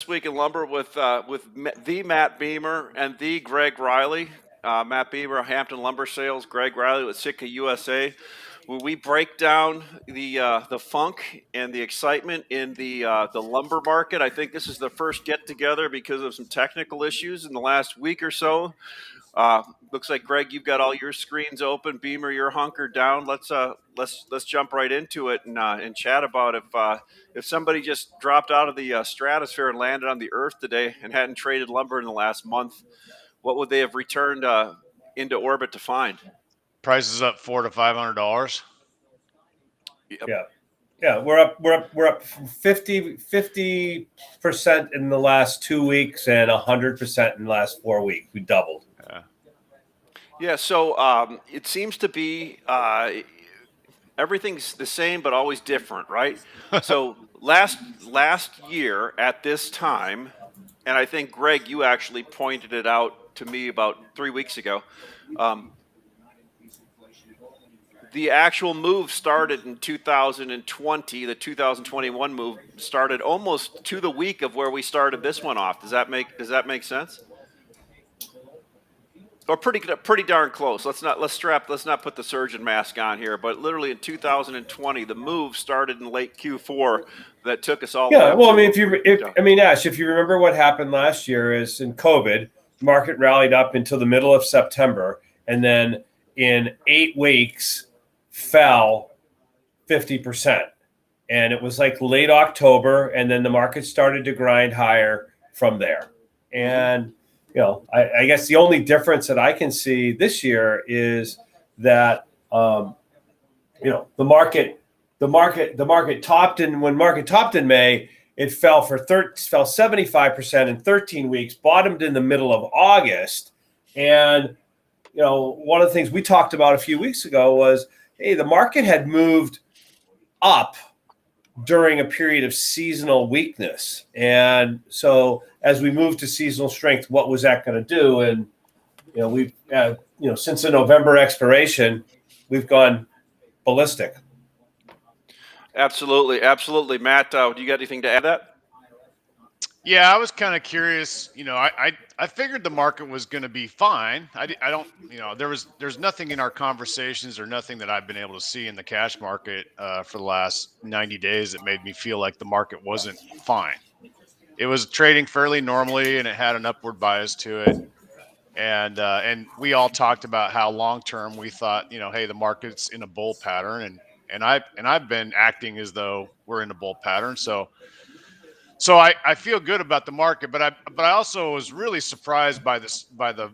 Week in Lumber with the Matt Beymer and the Gregg Riley. Matt Beymer, Hampton Lumber Sales. Gregg Riley with Sitka USA. Where we break down the funk and the excitement in the lumber market. I think this is the first get together because of some technical issues in the last week or so. Looks like Greg, you've got all your screens open. Beymer, you're hunkered down. Let's jump right into it and chat about if somebody just dropped out of the stratosphere and landed on the Earth today and hadn't traded lumber in the last month, what would they have returned into orbit to find? Prices up $400 to $500. Yep. Yeah, we're up 50% in the last 2 weeks and 100% in the last 4 weeks. We doubled. Yeah. So it seems to be everything's the same but always different, right? So last year at this time, and I think Greg, you actually pointed it out to me about 3 weeks ago. The actual move started in 2020. The 2021 move started almost to the week of where we started this one off. Does that make sense? Or pretty darn close. Let's not put the surgeon mask on here, but literally in 2020, the move started in late Q4 that took us all. Yeah, well, I mean, Ash, if you remember what happened last year is in COVID, the market rallied up until the middle of September, and then in 8 weeks fell 50%, and it was like late October, and then the market started to grind higher from there, and. I guess the only difference that I can see this year is that the market topped when market topped in May, it fell 75% in 13 weeks, bottomed in the middle of August, and one of the things we talked about a few weeks ago was, hey, the market had moved up during a period of seasonal weakness. And so as we move to seasonal strength, what was that going to do? And, we've, since the November expiration, we've gone ballistic. Absolutely. Absolutely. Matt, do you got anything to add to that? Yeah, I was kind of curious. I figured the market was going to be fine. I don't, there's nothing in our conversations or nothing that I've been able to see in the cash market for the last 90 days that made me feel like the market wasn't fine. It was trading fairly normally and it had an upward bias to it. And we all talked about how long term we thought, hey, the market's in a bull pattern, and I've been acting as though we're in a bull pattern. So I feel good about the market, but I also was really surprised by the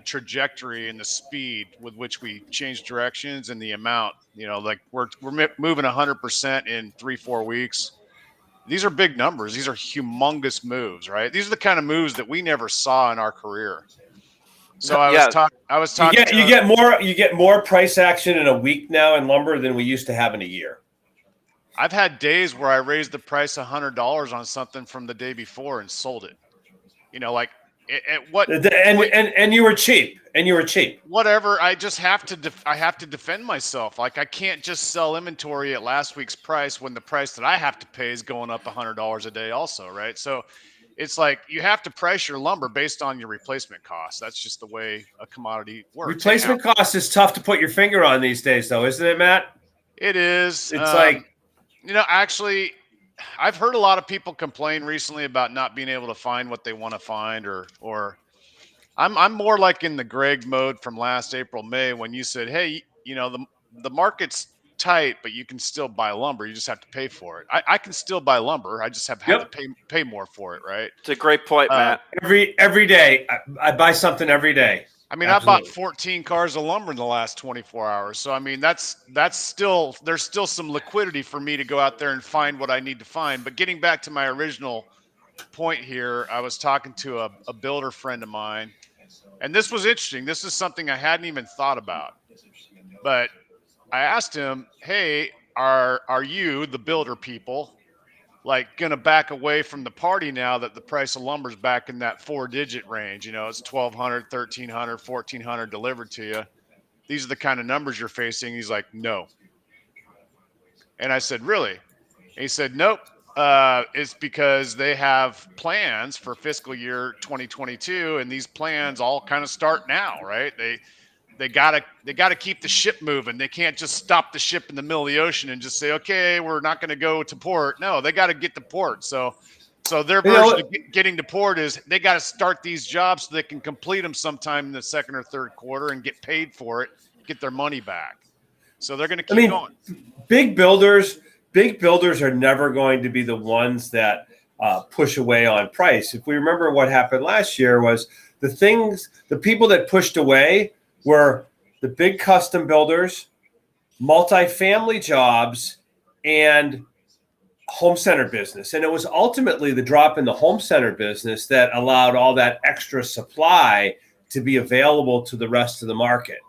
trajectory and the speed with which we changed directions and the amount. Like we're moving 100% in 3-4 weeks. These are big numbers. These are humongous moves, right? These are the kind of moves that we never saw in our career. So I was talking. You get more price action in a week now in lumber than we used to have in a year. I've had days where I raised the price $100 on something from the day before and sold it. At what? And you were cheap. Whatever. I just have to. I have to defend myself. Like I can't just sell inventory at last week's price when the price that I have to pay is going up $100 a day, also, right? So, it's like you have to price your lumber based on your replacement cost. That's just the way a commodity works. Replacement cost is tough to put your finger on these days, though, isn't it, Matt? It is. It's actually, I've heard a lot of people complain recently about not being able to find what they want to find, or I'm more like in the Greg mode from last April, May, when you said, hey, the market's tight, but you can still buy lumber. You just have to pay for it. I can still buy lumber. I just have had to pay more for it, right? It's a great point, Matt. Every day, I buy something every day. I mean, absolutely. I bought 14 cars of lumber in the last 24 hours. So, I mean, there's still some liquidity for me to go out there and find what I need to find. But getting back to my original point here, I was talking to a builder friend of mine, and this was interesting. This is something I hadn't even thought about. But I asked him, hey, are you, the builder people, like going to back away from the party now that the price of lumber's back in that 4-digit range? It's 1,200, 1,300, 1,400 delivered to you. These are the kind of numbers you're facing. He's like, no. And I said, really? And he said, nope. is because they have plans for fiscal year 2022, and these plans all kind of start now, right? They gotta keep the ship moving. They can't just stop the ship in the middle of the ocean and just say, okay, we're not going to go to port. No, they got to get to port. So their version of getting to port is they got to start these jobs so they can complete them sometime in the second or third quarter and get paid for it, get their money back. So they're going to keep going. Big builders are never going to be the ones that push away on price. If we remember what happened last year was the people that pushed away were the big custom builders, multifamily jobs, and home center business. And it was ultimately the drop in the home center business that allowed all that extra supply to be available to the rest of the market.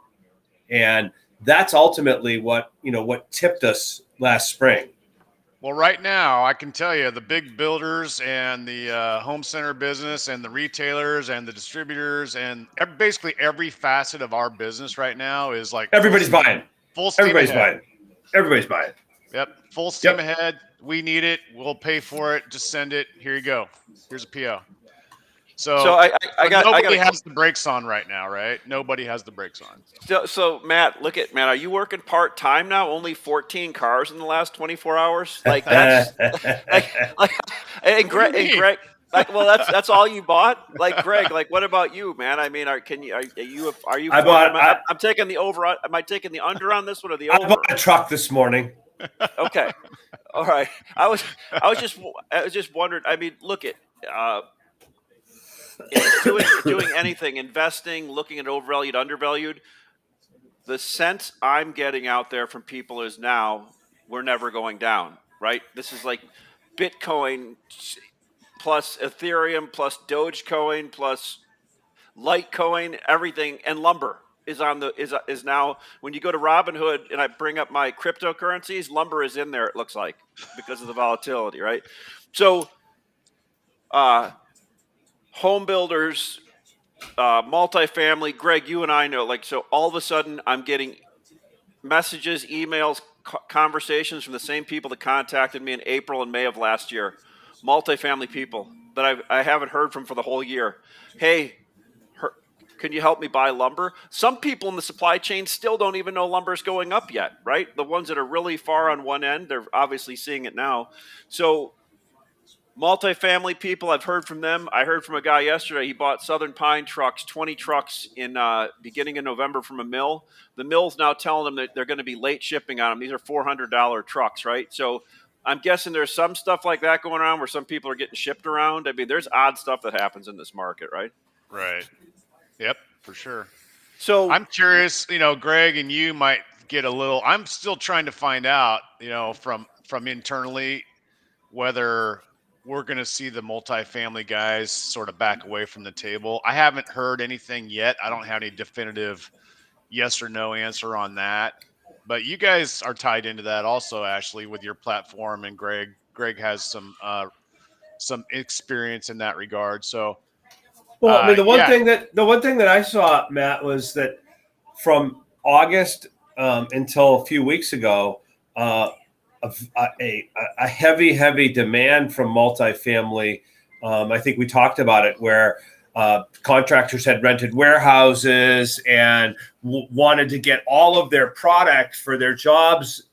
And that's ultimately what tipped us last spring. Well, right now, I can tell you the big builders and the home center business and the retailers and the distributors and basically every facet of our business right now is like everybody's buying. Full steam ahead. Everybody's buying. Yep. Full steam ahead. We need it. We'll pay for it. Just send it. Here you go. Here's a PO. So nobody has the brakes on right now, right? Nobody has the brakes on. So Matt, Matt. Are you working part time now? Only 14 cars in the last 24 hours? Like that's and Greg. Like, well, that's all you bought. Like Greg, like what about you, man? I mean, are you? I'm taking the over. Am I taking the under on this one or the over? I bought a truck this morning. Okay, all right. I was just wondering. I mean, look at. Doing anything, investing, looking at overvalued, undervalued, the sense I'm getting out there from people is now we're never going down, right? This is like Bitcoin plus Ethereum plus Dogecoin plus Litecoin, everything, and lumber is is now. When you go to Robinhood and I bring up my cryptocurrencies, lumber is in there. It looks like because of the volatility, right? So, home builders, multifamily, Greg, you and I know, like, so all of a sudden I'm getting messages, emails, conversations from the same people that contacted me in April and May of last year. Multifamily people that I haven't heard from for the whole year. Hey, can you help me buy lumber? Some people in the supply chain still don't even know lumber is going up yet, right? The ones that are really far on one end, they're obviously seeing it now. So multifamily people, I've heard from them. I heard from a guy yesterday. He bought Southern Pine trucks, 20 trucks in beginning of November from a mill. The mill's now telling them that they're going to be late shipping on them. These are $400 trucks, right? So I'm guessing there's some stuff like that going on where some people are getting shipped around. I mean, there's odd stuff that happens in this market, right? Right. Yep, for sure. So I'm curious, Greg, and you might get a little. I'm still trying to find out, from internally whether we're going to see the multifamily guys sort of back away from the table. I haven't heard anything yet. I don't have any definitive yes or no answer on that. But you guys are tied into that also, Ashley, with your platform, and Greg. Greg has some experience in that regard. So, well, I mean, the one thing that I saw, Matt, was that from August until a few weeks ago, a heavy demand from multifamily. I think we talked about it, where contractors had rented warehouses and wanted to get all of their product for their jobs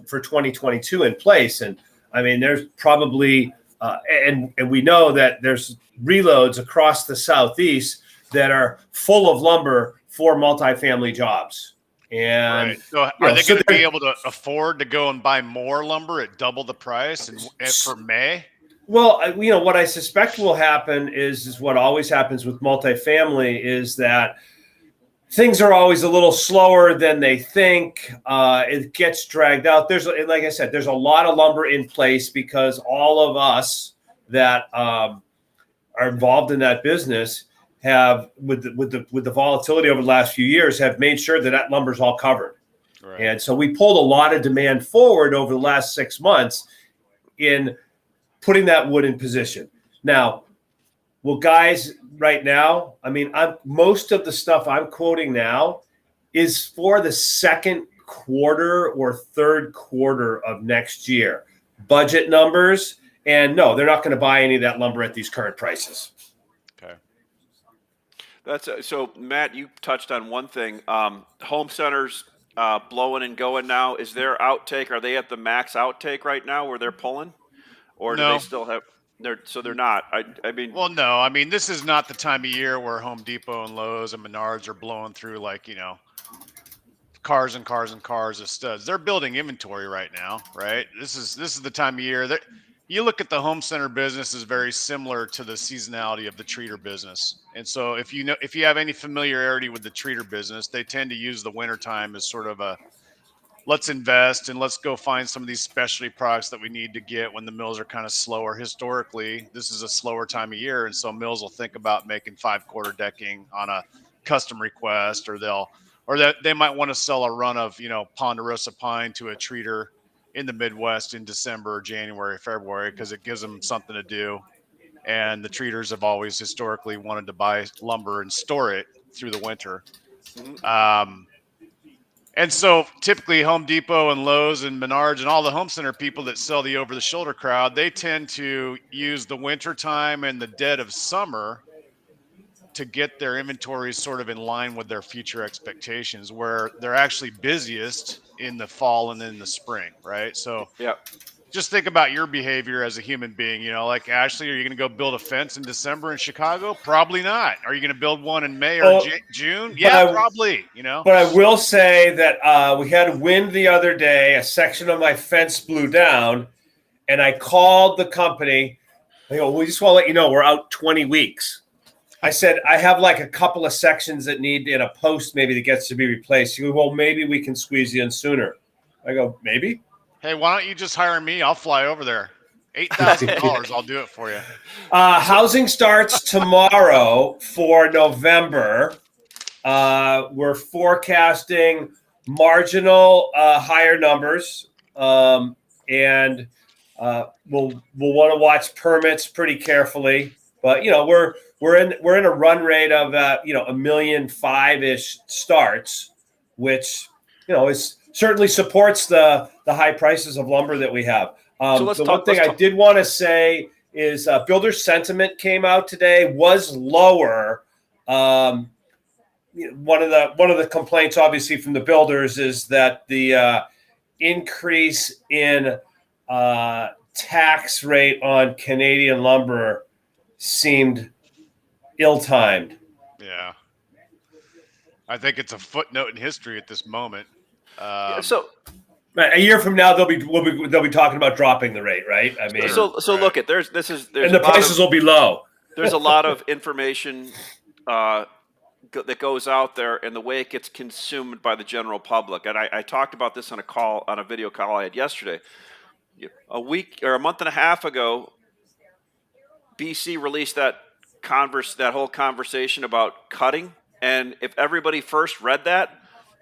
for 2022 in place. And I mean, there's probably and we know that there's reloads across the Southeast that are full of lumber for multifamily jobs. And right. So are they going to be able to afford to go and buy more lumber at double the price and for May? Well, what I suspect will happen is what always happens with multifamily is that things are always a little slower than they think. It gets dragged out. Like I said, there's a lot of lumber in place because all of us that are involved in that business have, with the volatility over the last few years, have made sure that lumber's all covered. Right. And so we pulled a lot of demand forward over the last 6 months in putting that wood in position. Now, well, guys, right now, I mean, most of the stuff I'm quoting now is for the second quarter or third quarter of next year. budget numbers. And no, they're not going to buy any of that lumber at these current prices. Okay. So, Matt, you touched on one thing. Home centers blowing and going now. Is their outtake? Are they at the max outtake right now, where they're pulling, or do they No. still have? They're not. I mean. Well, no. I mean, this is not the time of year where Home Depot and Lowe's and Menards are blowing through like cars and cars and cars of studs. They're building inventory right now, right? This is the time of year that you look at the home center business is very similar to the seasonality of the treater business. And so if you have any familiarity with the treater business, they tend to use the wintertime as sort of a let's invest and let's go find some of these specialty products that we need to get when the mills are kind of slower. Historically, this is a slower time of year. And so mills will think about making 5-quarter decking on a custom request, or that they might want to sell a run of, Ponderosa pine to a treater in the Midwest in December, January, February, because it gives them something to do. And the treaters have always historically wanted to buy lumber and store it through the winter. And so typically Home Depot and Lowe's and Menards and all the home center people that sell the over-the-shoulder crowd, they tend to use the winter time and the dead of summer to get their inventories sort of in line with their future expectations, where they're actually busiest in the fall and in the spring, right? So Yeah. just think about your behavior as a human being. Like Ashley, are you going to go build a fence in December in Chicago? Probably not. Are you going to build one in May or June? Yeah, probably. But I will say that we had wind the other day. A section of my fence blew down, and I called the company. They go, "We just want to let you know we're out 20 weeks." I said, "I have like a couple of sections that need in a post maybe that gets to be replaced." You go, "Well, maybe we can squeeze you in sooner." I go, "Maybe." Hey, why don't you just hire me? I'll fly over there. $8,000. I'll do it for you. Housing starts tomorrow for November. We're forecasting marginal higher numbers, and we'll want to watch permits pretty carefully. But we're in a run rate of 1,500,000-ish starts, which is certainly supports the high prices of lumber that we have. The one thing I did want to say is builder sentiment came out today, was lower. One of the complaints, obviously, from the builders is that the increase in tax rate on Canadian lumber seemed ill-timed. Yeah, I think it's a footnote in history at this moment. So a year from now, they'll be talking about dropping the rate, right? I mean, so look at there's and the prices will be low. There's a lot of information that goes out there, and the way it gets consumed by the general public. And I talked about this on a video call I had yesterday. A week or a month and a half ago, BC released that whole conversation about cutting, and if everybody first read that,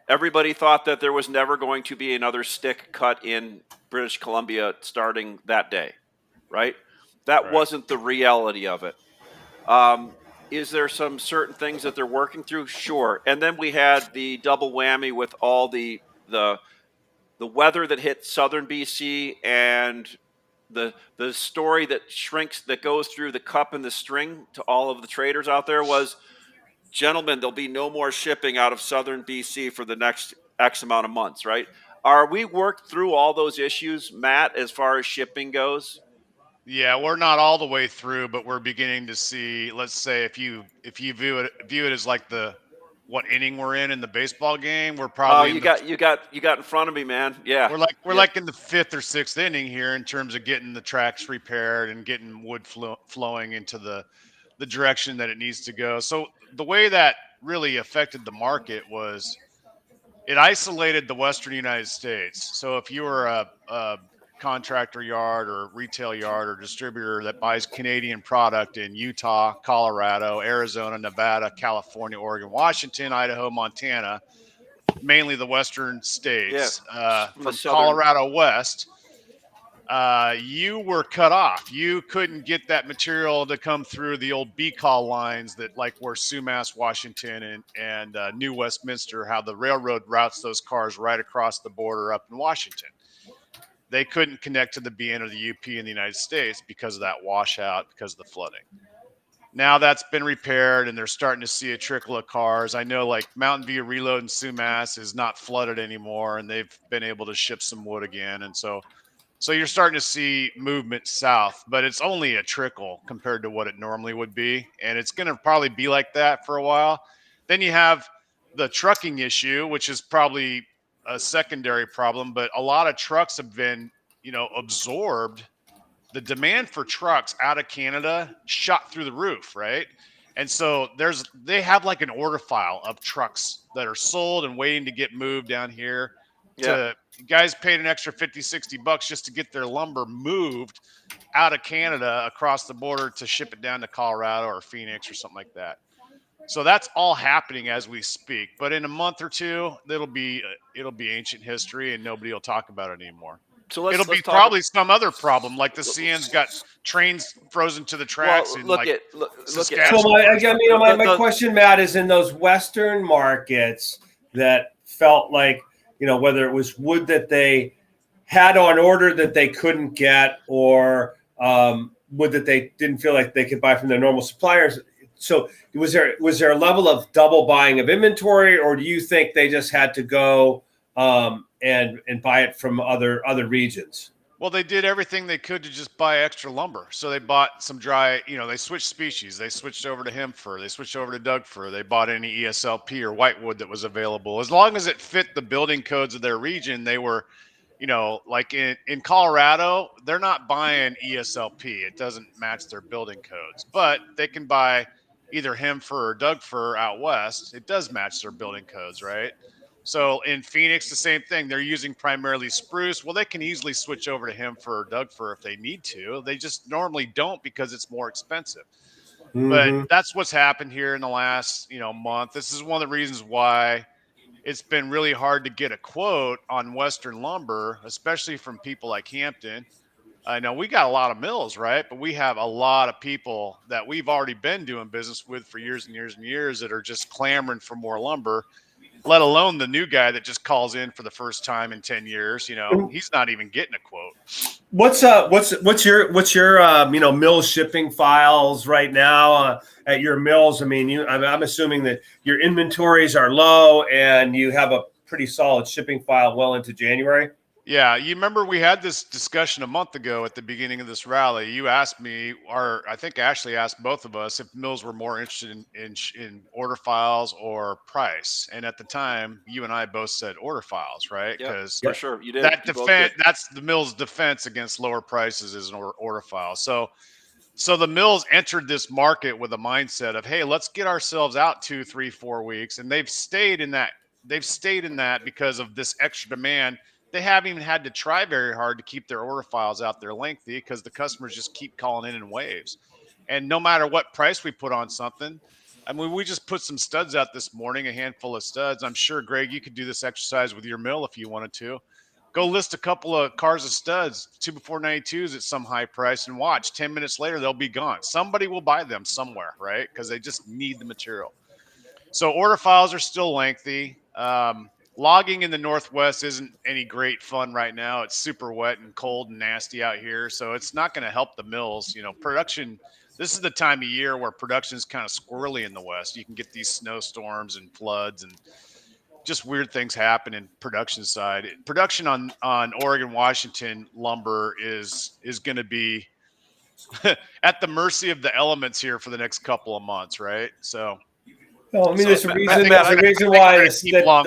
everybody thought that there was never going to be another stick cut in British Columbia starting that day, right? That wasn't the reality of it. Is there some certain things that they're working through? Sure. And then we had the double whammy with all the weather that hit southern BC, and the story that goes through the cup and the string to all of the traders out there was, gentlemen, there'll be no more shipping out of southern BC for the next X amount of months, right? Are we worked through all those issues, Matt, as far as shipping goes? Yeah, we're not all the way through, but we're beginning to see, let's say if you view it as like what inning we're in the baseball game, we're probably you got in front of me, man. Yeah. We're like in the 5th or 6th inning here in terms of getting the tracks repaired and getting wood flowing into the direction that it needs to go. So the way that really affected the market was it isolated the Western United States. So if you were a contractor yard or retail yard or distributor that buys Canadian product in Utah, Colorado, Arizona, Nevada, California, Oregon, Washington, Idaho, Montana, mainly the Western states, from Colorado west, you were cut off. You couldn't get that material to come through the old B-call lines that where Sumas, Washington and New Westminster, how the railroad routes those cars right across the border up in Washington. they couldn't connect to the BN or the UP in the United States because of that washout, because of the flooding. Now that's been repaired, and they're starting to see a trickle of cars. I know like Mountain View Reload in Sumas is not flooded anymore, and they've been able to ship some wood again. And so you're starting to see movement south, but it's only a trickle compared to what it normally would be. And it's going to probably be like that for a while. Then you have the trucking issue, which is probably a secondary problem, but a lot of trucks have been, absorbed. The demand for trucks out of Canada shot through the roof, right? And so they have like an order file of trucks that are sold and waiting to get moved down here. Guys paid an extra 50, $60 just to get their lumber moved out of Canada across the border to ship it down to Colorado or Phoenix or something like that. So that's all happening as we speak. But in a month or two, it'll be ancient history, and nobody will talk about it anymore. So it'll be probably some other problem, like the CN's got trains frozen to the tracks. Well, Saskatchewan. So my question, Matt, is in those Western markets that felt like, whether it was wood that they had on order that they couldn't get, or wood that they didn't feel like they could buy from their normal suppliers. So was there a level of double buying of inventory, or do you think they just had to go and buy it from other regions? Well, they did everything they could to just buy extra lumber. So they bought some dry, they switched species. They switched over to hemp fir. They switched over to Doug fir. They bought any ESLP or whitewood that was available. As long as it fit the building codes of their region, they were, like in Colorado, they're not buying ESLP. It doesn't match their building codes. But they can buy either hemp fir or Doug fir out west. It does match their building codes, right? So in Phoenix, the same thing. They're using primarily spruce. Well, they can easily switch over to hemp fir or Doug fir if they need to. They just normally don't because it's more expensive. Mm-hmm. But that's what's happened here in the last, month. This is one of the reasons why it's been really hard to get a quote on Western lumber, especially from people like Hampton. I know we got a lot of mills, right? But we have a lot of people that we've already been doing business with for years and years and years that are just clamoring for more lumber. Let alone the new guy that just calls in for the first time in 10 years. He's not even getting a quote. What's your mill shipping files right now at your mills? I mean, I'm assuming that your inventories are low and you have a pretty solid shipping file well into January. Yeah, you remember we had this discussion a month ago at the beginning of this rally. You asked me, or I think Ashley asked both of us, if mills were more interested in order files or price. And at the time, you and I both said order files, right? Because for sure, you did. That's the mill's defense against lower prices is an order file. So the mills entered this market with a mindset of, hey, let's get ourselves out 2, 3, 4 weeks, and they've stayed in that. They've stayed in that because of this extra demand. They haven't even had to try very hard to keep their order files out there lengthy because the customers just keep calling in waves. And no matter what price we put on something, I mean, we just put some studs out this morning, a handful of studs. I'm sure, Greg, you could do this exercise with your mill if you wanted to. Go list a couple of cars of studs, 2x492s at some high price, and watch 10 minutes later, they'll be gone. Somebody will buy them somewhere, right? Because they just need the material. So order files are still lengthy. Logging in the Northwest isn't any great fun right now. It's super wet and cold and nasty out here. So it's not going to help the mills. Production, this is the time of year where production is kind of squirrely in the West. You can get these snowstorms and floods and just weird things happen in production side. Production on Oregon, Washington lumber is going to be at the mercy of the elements here for the next couple of months, right? So. Well, I mean, there's a reason why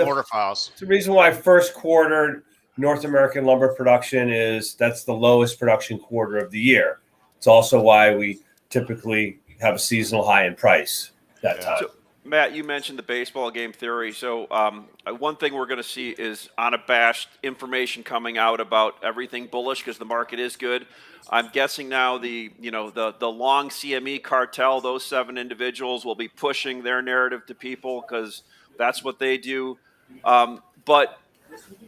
order files. It's the reason why first quarter North American lumber production that's the lowest production quarter of the year. It's also why we typically have a seasonal high in price that time. So, Matt, you mentioned the baseball game theory. So one thing we're going to see is unabashed information coming out about everything bullish because the market is good. I'm guessing now the long CME cartel, those 7 individuals will be pushing their narrative to people because that's what they do. But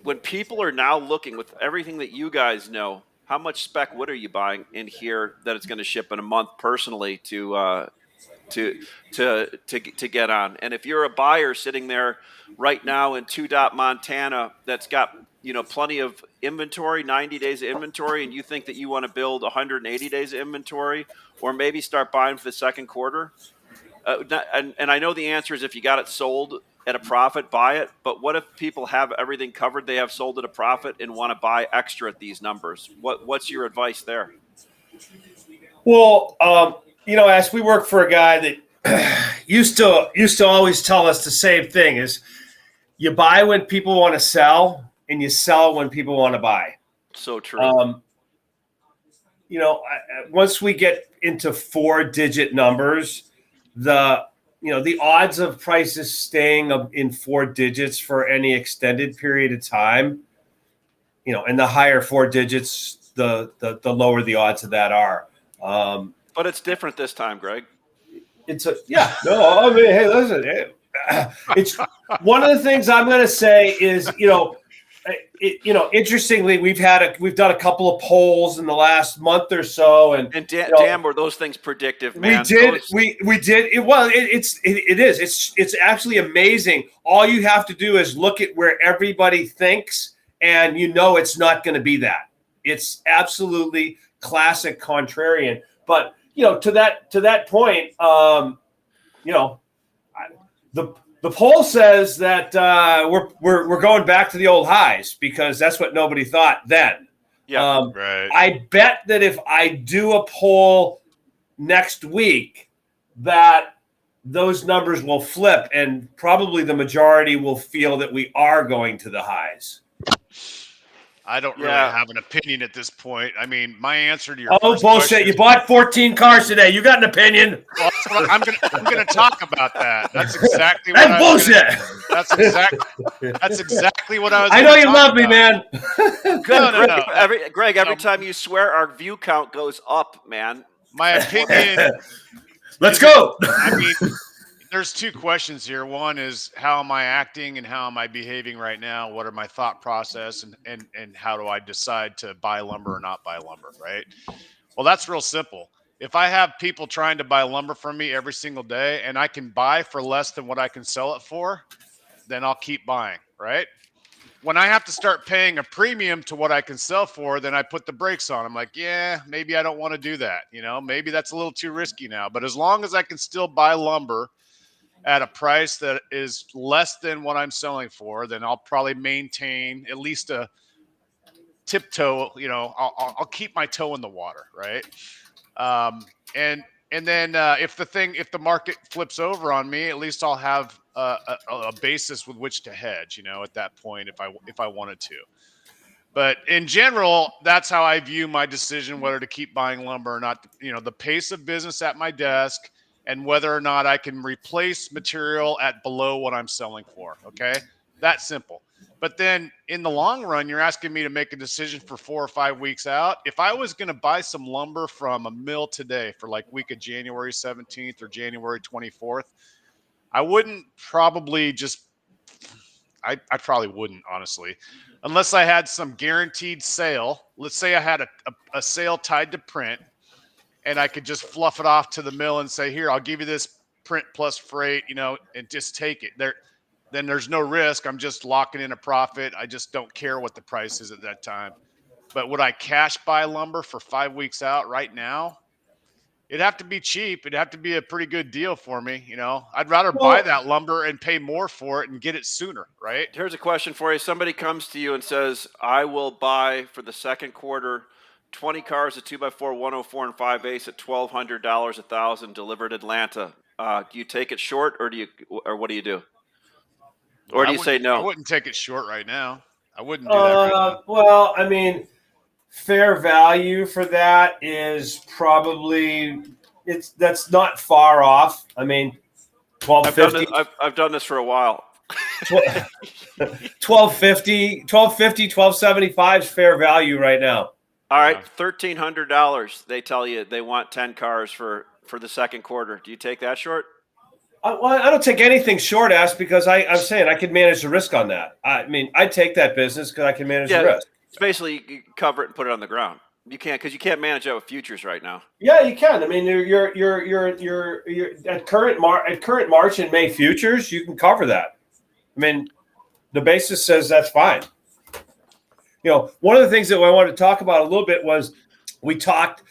when people are now looking with everything that you guys know, how much spec wood are you buying in here that it's going to ship in a month personally to get on? And if you're a buyer sitting there right now in 2. Montana that's got plenty of inventory, 90 days of inventory, and you think that you want to build 180 days of inventory, or maybe start buying for the second quarter? And I know the answer is if you got it sold at a profit, buy it. But what if people have everything covered, they have sold at a profit and want to buy extra at these numbers? What's your advice there? Well, Ash, we work for a guy that used to always tell us the same thing: is you buy when people want to sell, and you sell when people want to buy. So true. Once we get into 4-digit numbers, the odds of prices staying in 4 digits for any extended period of time, and the higher 4 digits, the lower the odds of that are. But it's different this time, Greg. Hey, listen, it's one of the things I'm going to say is, interestingly, we've done a couple of polls in the last month or so, and damn, were those things predictive, man? We did. It is. It's actually amazing. All you have to do is look at where everybody thinks, and it's not going to be that. It's absolutely classic contrarian. But to that point, the poll says that we're going back to the old highs because that's what nobody thought then. Yeah, right. I bet that if I do a poll next week, that those numbers will flip, and probably the majority will feel that we are going to the highs. I don't really have an opinion at this point. I mean, my answer to your bullshit! question, you bought 14 cars today. You got an opinion? Well, I'm gonna talk about that. That's exactly what bullshit. That's exactly what I was. I know you love me, man. No. Greg, every time you swear, our view count goes up, man. My opinion. Let's go. I mean, there's 2 questions here. One is, how am I acting and how am I behaving right now? What are my thought process and how do I decide to buy lumber or not buy lumber, right? Well, that's real simple. If I have people trying to buy lumber from me every single day and I can buy for less than what I can sell it for, then I'll keep buying, right? When I have to start paying a premium to what I can sell for, then I put the brakes on. I'm like, yeah, maybe I don't want to do that. Maybe that's a little too risky now. But as long as I can still buy lumber at a price that is less than what I'm selling for, then I'll probably maintain at least a tiptoe. I'll keep my toe in the water, right? And then if the market flips over on me, at least I'll have a basis with which to hedge. At that point, if I wanted to. But in general, that's how I view my decision whether to keep buying lumber or not. The pace of business at my desk, and whether or not I can replace material at below what I'm selling for. Okay, that simple. But then in the long run, you're asking me to make a decision for 4 or 5 weeks out. If I was going to buy some lumber from a mill today for like week of January 17th or January 24th, I wouldn't probably I probably wouldn't, honestly, unless I had some guaranteed sale. Let's say I had a sale tied to print, and I could just fluff it off to the mill and say, here, I'll give you this print plus freight, and just take it. Then there's no risk. I'm just locking in a profit. I just don't care what the price is at that time. But would I cash buy lumber for 5 weeks out right now? It'd have to be cheap. It'd have to be a pretty good deal for me. I'd rather buy that lumber and pay more for it and get it sooner, right? Here's a question for you. Somebody comes to you and says, I will buy for the second quarter 20 cars at 2x4, 104 and 5/8 at $1,200 1,000 delivered Atlanta. Do you take it short, or what do you do? Or do you say no? I wouldn't take it short right now. I wouldn't do that right now. Well, I mean, fair value for that is probably that's not far off. I mean, $1,250. I've done this for a while. $1,250, $1,275 is fair value right now. All right, $1,300. They tell you they want 10 cars for the second quarter. Do you take that short? I don't take anything short, Ash, because I'm saying I can manage the risk on that. I mean, I take that business because I can manage the risk. It's basically you cover it and put it on the ground. You can't, because you can't manage that with futures right now. Yeah, you can. I mean, you're at current March and May futures, you can cover that. I mean, the basis says that's fine. one of the things that I wanted to talk about a little bit was we talked,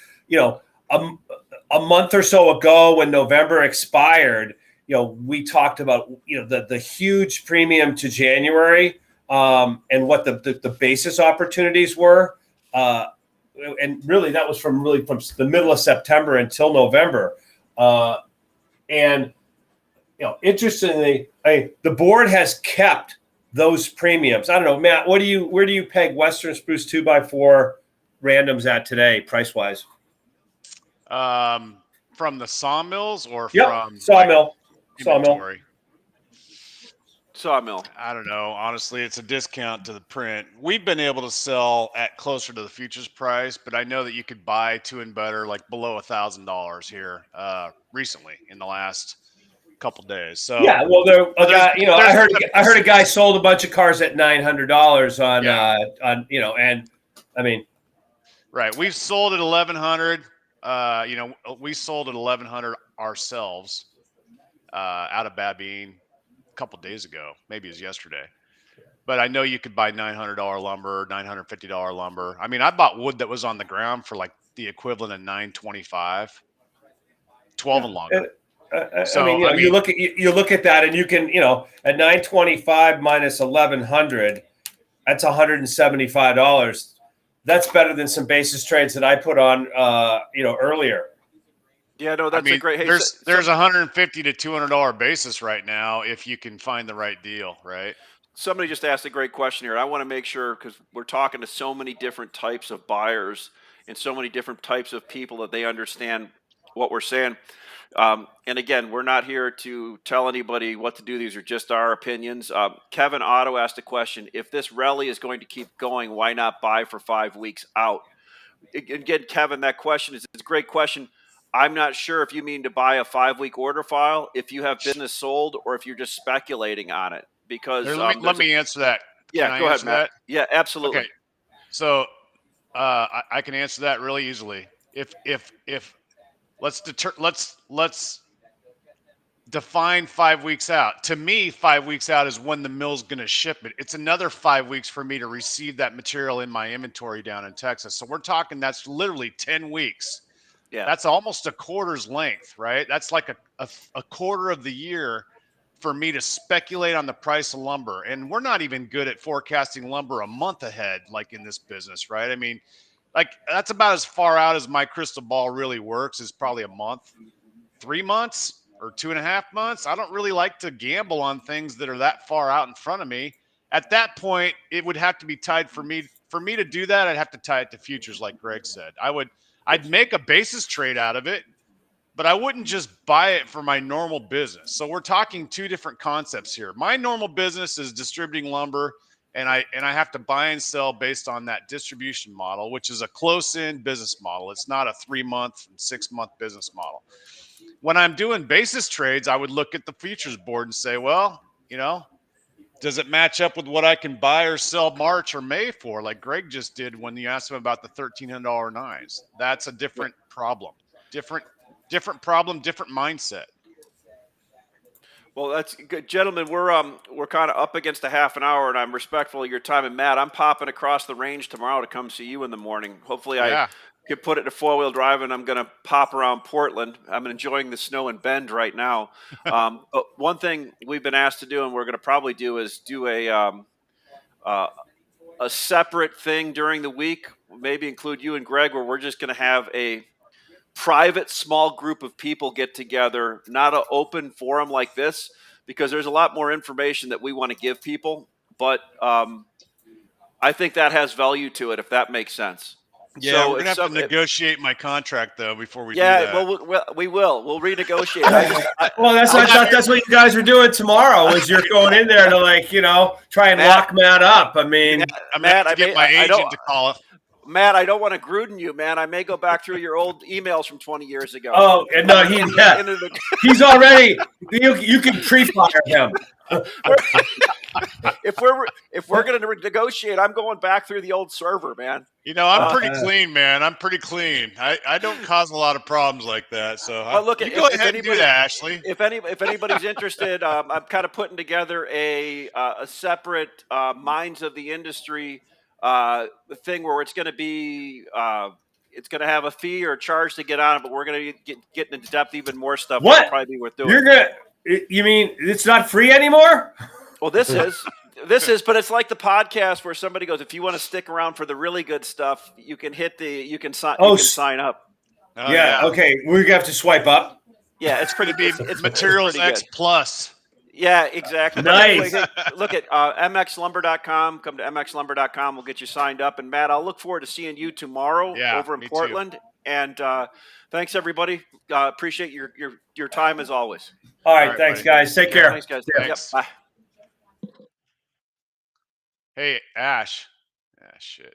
a month or so ago when November expired, we talked about, the huge premium to January and what the basis opportunities were. And really that was from the middle of September until November. And interestingly, the board has kept those premiums. I don't know, Matt, where do you peg Western Spruce 2x4 randoms at today, price wise? From the sawmills or from sawmill? Sawmill. I don't know. Honestly, it's a discount to the print. We've been able to sell at closer to the futures price, but I know that you could buy 2 and better like below $1,000 here recently in the last couple days. So yeah, well, I heard a guy sold a bunch of cars at $900 on and I mean, right. We've sold at 1,100. We sold at 1,100 ourselves out of Babine a couple days ago. Maybe it was yesterday. But I know you could buy $900 lumber, $950 lumber. I mean, I bought wood that was on the ground for like the equivalent of $925, 12 and longer. You look at that, and you can, at $925 minus $1,100, that's $175. That's better than some basis trades that I put on, earlier. Yeah, no, that's a great. Hey, there's $150 to $200 basis right now if you can find the right deal, right? Somebody just asked a great question here. I want to make sure, because we're talking to so many different types of buyers and so many different types of people that they understand what we're saying. And again, we're not here to tell anybody what to do. These are just our opinions. Kevin Otto asked a question. If this rally is going to keep going, why not buy for 5 weeks out? Again, Kevin, that question is a great question. I'm not sure if you mean to buy a 5-week order file, if you have business sold, or if you're just speculating on it. Because let me answer that. Yeah, go ahead, Matt. Yeah, absolutely. Okay, so I can answer that really easily. If let's define 5 weeks out. To me, 5 weeks out is when the mill's going to ship it. It's another 5 weeks for me to receive that material in my inventory down in Texas. So we're talking that's literally 10 weeks. Yeah, that's almost a quarter's length, right? That's like a quarter of the year for me to speculate on the price of lumber. And we're not even good at forecasting lumber a month ahead, like in this business, right? I mean, like that's about as far out as my crystal ball really works, is probably a month, 3 months or 2.5 months. I don't really like to gamble on things that are that far out in front of me. At that point, it would have to be tied for me to do that. I'd have to tie it to futures, like Greg said. I'd make a basis trade out of it, but I wouldn't just buy it for my normal business. So we're talking two different concepts here. My normal business is distributing lumber, and I have to buy and sell based on that distribution model, which is a close-in business model. It's not a 3-month and 6-month business model. When I'm doing basis trades, I would look at the futures board and say, well, does it match up with what I can buy or sell March or May for, like Greg just did when you asked him about the $1,300 knives? That's a different problem. Different problem, different mindset. Well, that's good, gentlemen. We're kind of up against a half an hour, and I'm respectful of your time. And Matt, I'm popping across the range tomorrow to come see you in the morning. Hopefully, I can put it to 4-wheel drive, and I'm going to pop around Portland. I'm enjoying the snow and Bend right now. But one thing we've been asked to do, and we're going to probably do, is do a separate thing during the week. Maybe include you and Greg, where we're just going to have a private small group of people get together, not an open forum like this, because there's a lot more information that we want to give people. But I think that has value to it, if that makes sense. Yeah, so we're gonna have to negotiate my contract though before we do that. Well, we will. We'll renegotiate. That's what you guys are doing tomorrow. Is you're going in there to try and lock Matt up. I mean, Matt, I get my agent to call it. Matt, I don't want to Gruden you, man. I may go back through your old emails from 20 years ago. Oh, no, he's already. You can pre-fire him. If we're going to negotiate, I'm going back through the old server, man. I'm pretty clean, man. I'm pretty clean. I don't cause a lot of problems like that. So look, go ahead and do that, Ashley. If anybody's interested, I'm kind of putting together a separate minds of the industry thing where it's going to be it's going to have a fee or a charge to get on it, but we're going to get into depth even more stuff. What? That'll probably be worth doing. You mean it's not free anymore? Well, this is, but it's like the podcast where somebody goes, if you want to stick around for the really good stuff, you can sign up. Oh, yeah. Okay. We're gonna have to swipe up. Yeah, it's pretty. It's Materials X Plus. Yeah, exactly. Nice. Anyway, look at mxlumber.com. Come to mxlumber.com. We'll get you signed up. And Matt, I'll look forward to seeing you tomorrow over in Portland. Too. And thanks, everybody. Appreciate your time as always. All right. Thanks, buddy. Guys. Take care. Thanks, guys. Thanks. Yep, bye. Hey, Ash. Ah, shit.